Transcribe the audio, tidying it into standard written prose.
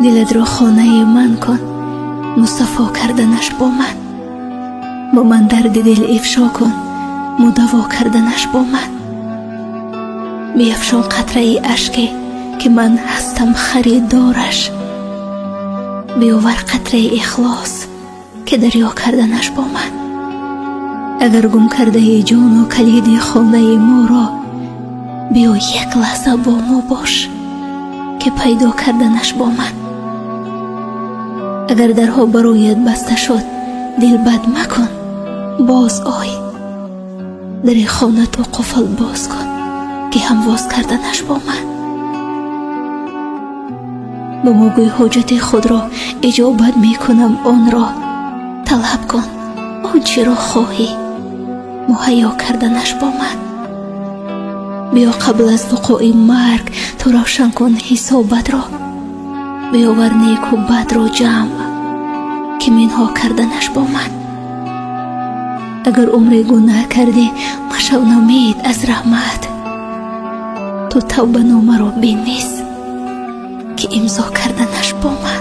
دلت را خانه من کن، مصفا کردنش با من. با من درد دل افشا کن، مدوا کردنش با من. بیفشان قطره اشکی که من هستم خریدارش. بیاور قطره اخلاص که دریا کردنش با من. اگر گم کرده جان و کلید خانه ما را، بیا یک لحظه با ما باش که پیدا کردنش با من. اگر درها برایت بسته شد، دل بد مکن، باز آی. در خانه تو قفل باز کن که همواز کردنش با من. با ما گوی حاجت خود را، اجابت می کنم آن را. طلب کن آنچه را خواهی، مهیا کردنش با من. بیا قبل از وقوع مرگ تو روشن کن حسابت را. بیاور نیک و بد را جمع که منها کردنش با من. اگر عمر گناه کردی مشو نومید از رحمت. تو توبه نامه را بنویس که امضا کردنش با من.